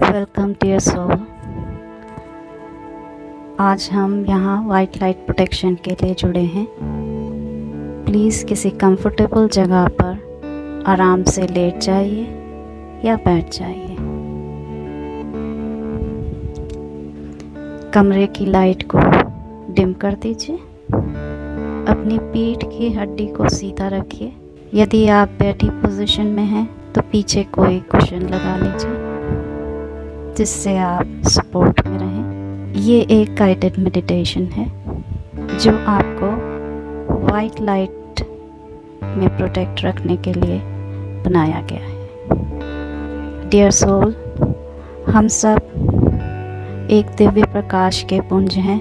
Welcome dear soul. आज हम यहाँ वाइट लाइट प्रोटेक्शन के लिए जुड़े हैं। प्लीज़ किसी कंफर्टेबल जगह पर आराम से लेट जाइए या बैठ जाइए। कमरे की लाइट को डिम कर दीजिए। अपनी पीठ की हड्डी को सीधा रखिए। यदि आप बैठी पोजीशन में हैं तो पीछे कोई कुशन लगा लीजिए जिससे आप सपोर्ट में रहें। ये एक गाइडेड मेडिटेशन है जो आपको वाइट लाइट में प्रोटेक्ट रखने के लिए बनाया गया है। डियर सोल, हम सब एक दिव्य प्रकाश के पुंज हैं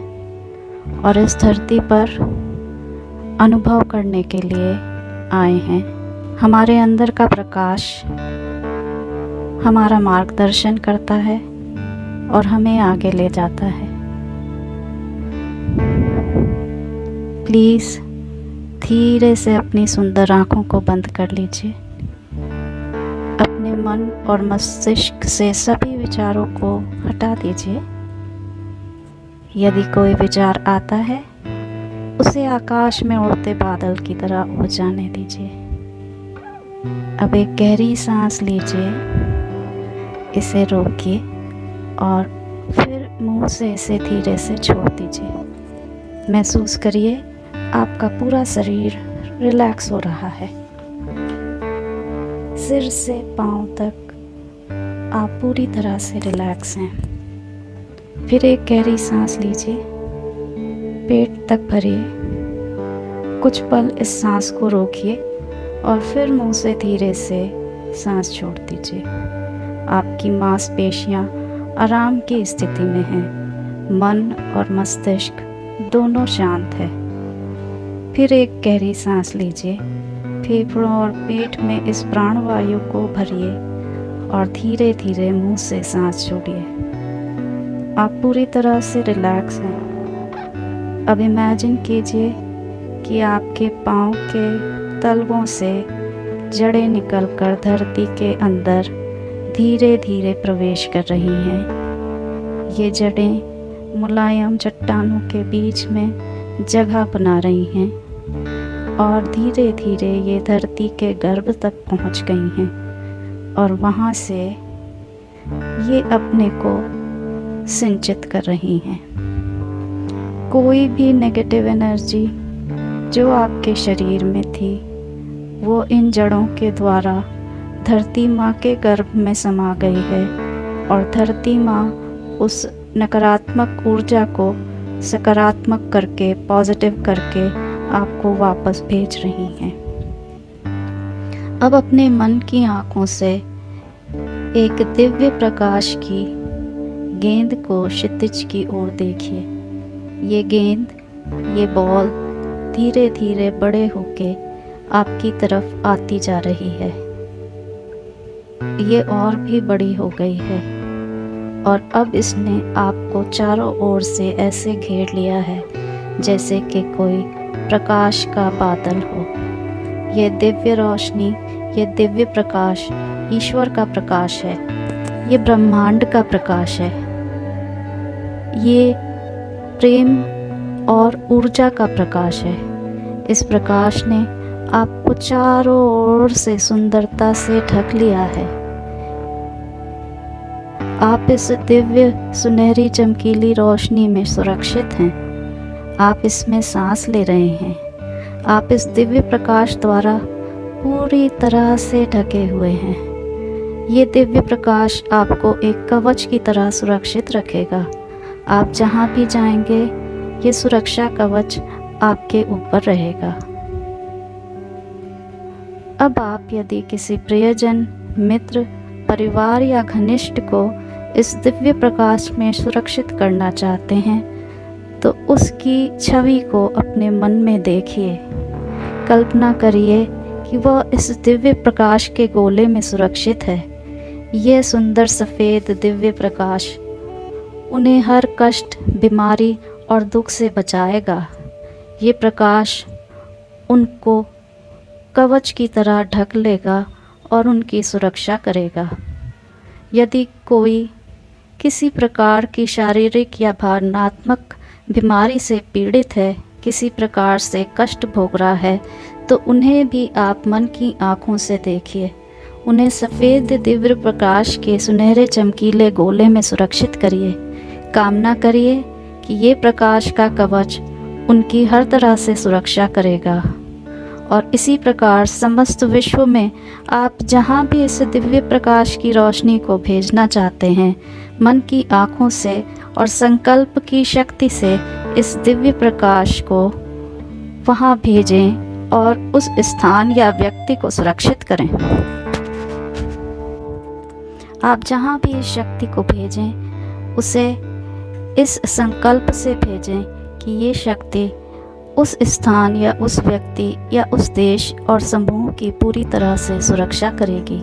और इस धरती पर अनुभव करने के लिए आए हैं। हमारे अंदर का प्रकाश हमारा मार्गदर्शन करता है और हमें आगे ले जाता है। प्लीज़ धीरे से अपनी सुंदर आँखों को बंद कर लीजिए। अपने मन और मस्तिष्क से सभी विचारों को हटा दीजिए। यदि कोई विचार आता है उसे आकाश में उड़ते बादल की तरह उड़ जाने दीजिए। अब एक गहरी सांस लीजिए, इसे रोकिए और फिर मुंह से इसे धीरे से छोड़ दीजिए। महसूस करिए आपका पूरा शरीर रिलैक्स हो रहा है। सिर से पांव तक आप पूरी तरह से रिलैक्स हैं। फिर एक गहरी सांस लीजिए, पेट तक भरिए। कुछ पल इस सांस को रोकिए और फिर मुंह से धीरे से सांस छोड़ दीजिए। आपकी मांसपेशियां आराम की स्थिति में हैं। मन और मस्तिष्क दोनों शांत है। फिर एक गहरी सांस लीजिए। फेफड़ों और पेट में इस प्राणवायु को भरिए और धीरे धीरे मुंह से सांस छोड़िए। आप पूरी तरह से रिलैक्स हैं। अब इमेजिन कीजिए कि आपके पाँव के तलवों से जड़ें निकलकर धरती के अंदर धीरे धीरे प्रवेश कर रही हैं। ये जड़ें मुलायम चट्टानों के बीच में जगह बना रही हैं और धीरे धीरे ये धरती के गर्भ तक पहुंच गई हैं और वहां से ये अपने को सिंचित कर रही हैं। कोई भी नेगेटिव एनर्जी जो आपके शरीर में थी वो इन जड़ों के द्वारा धरती माँ के गर्भ में समा गई है और धरती माँ उस नकारात्मक ऊर्जा को सकारात्मक करके, पॉजिटिव करके आपको वापस भेज रही हैं। अब अपने मन की आँखों से एक दिव्य प्रकाश की गेंद को क्षितिज की ओर देखिए। ये गेंद, ये बॉल धीरे धीरे बड़े होके आपकी तरफ आती जा रही है। ये और भी बड़ी हो गई है और अब इसने आपको चारों ओर से ऐसे घेर लिया है जैसे कि कोई प्रकाश का बादल हो। ये दिव्य रोशनी, ये दिव्य प्रकाश ईश्वर का प्रकाश है। ये ब्रह्मांड का प्रकाश है। ये प्रेम और ऊर्जा का प्रकाश है। इस प्रकाश ने आपको चारों ओर से सुंदरता से ढक लिया है। आप इस दिव्य सुनहरी चमकीली रोशनी में सुरक्षित हैं। आप इसमें सांस ले रहे हैं। आप इस दिव्य प्रकाश द्वारा पूरी तरह से ढके हुए हैं। ये दिव्य प्रकाश आपको एक कवच की तरह सुरक्षित रखेगा। आप जहाँ भी जाएंगे ये सुरक्षा कवच आपके ऊपर रहेगा। अब आप यदि किसी प्रियजन, मित्र, परिवार या घनिष्ठ को इस दिव्य प्रकाश में सुरक्षित करना चाहते हैं तो उसकी छवि को अपने मन में देखिए। कल्पना करिए कि वह इस दिव्य प्रकाश के गोले में सुरक्षित है। यह सुंदर सफ़ेद दिव्य प्रकाश उन्हें हर कष्ट, बीमारी और दुख से बचाएगा। ये प्रकाश उनको कवच की तरह ढक लेगा और उनकी सुरक्षा करेगा। यदि कोई किसी प्रकार की शारीरिक या भावनात्मक बीमारी से पीड़ित है, किसी प्रकार से कष्ट भोग रहा है, तो उन्हें भी आप मन की आँखों से देखिए। उन्हें सफ़ेद दिव्य प्रकाश के सुनहरे चमकीले गोले में सुरक्षित करिए। कामना करिए कि ये प्रकाश का कवच उनकी हर तरह से सुरक्षा करेगा। और इसी प्रकार समस्त विश्व में आप जहाँ भी इस दिव्य प्रकाश की रोशनी को भेजना चाहते हैं, मन की आँखों से और संकल्प की शक्ति से इस दिव्य प्रकाश को वहाँ भेजें और उस स्थान या व्यक्ति को सुरक्षित करें। आप जहाँ भी इस शक्ति को भेजें, उसे इस संकल्प से भेजें कि ये शक्ति उस स्थान या उस व्यक्ति या उस देश और समूह की पूरी तरह से सुरक्षा करेगी।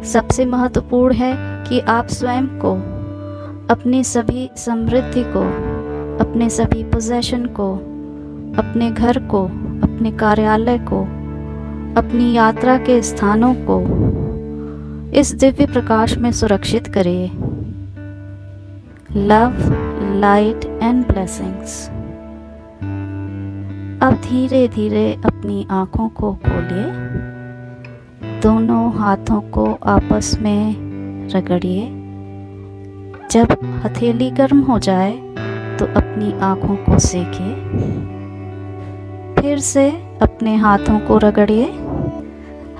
सबसे महत्वपूर्ण है कि आप स्वयं को, अपनी सभी समृद्धि को, अपने सभी पोजेशन को, अपने घर को, अपने कार्यालय को, अपनी यात्रा के स्थानों को इस दिव्य प्रकाश में सुरक्षित करिए। Love, light and blessings. अब धीरे धीरे अपनी आँखों को खोलिए, दोनों हाथों को आपस में रगड़िए। जब हथेली गर्म हो जाए तो अपनी आँखों को सेकिए। फिर से अपने हाथों को रगड़िए।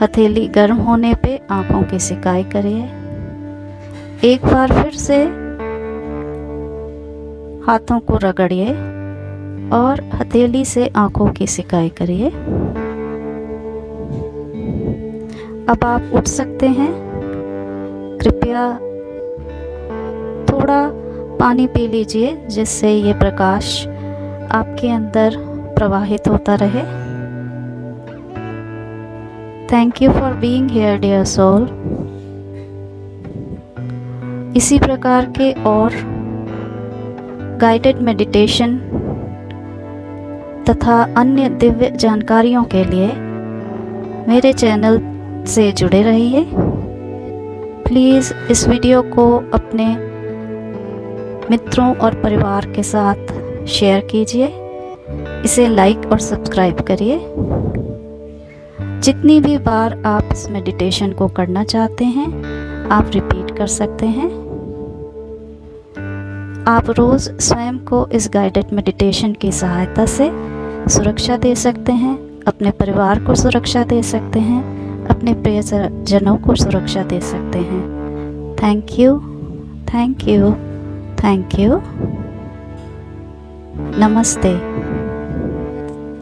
हथेली गर्म होने पे आँखों की सिकाई करिए। एक बार फिर से हाथों को रगड़िए और हथेली से आँखों की सिकाई करिए। अब आप उठ सकते हैं। कृपया थोड़ा पानी पी लीजिए, जिससे ये प्रकाश आपके अंदर प्रवाहित होता रहे। Thank you for being here dear soul. इसी प्रकार के और गाइडेड मेडिटेशन तथा अन्य दिव्य जानकारियों के लिए मेरे चैनल से जुड़े रहिए। प्लीज़ इस वीडियो को अपने मित्रों और परिवार के साथ शेयर कीजिए। इसे लाइक और सब्सक्राइब करिए। जितनी भी बार आप इस मेडिटेशन को करना चाहते हैं, आप रिपीट कर सकते हैं। आप रोज़ स्वयं को इस गाइडेड मेडिटेशन की सहायता से सुरक्षा दे सकते हैं, अपने परिवार को सुरक्षा दे सकते हैं, अपने प्रियजनों को सुरक्षा दे सकते हैं। Thank you, thank you, thank you. नमस्ते।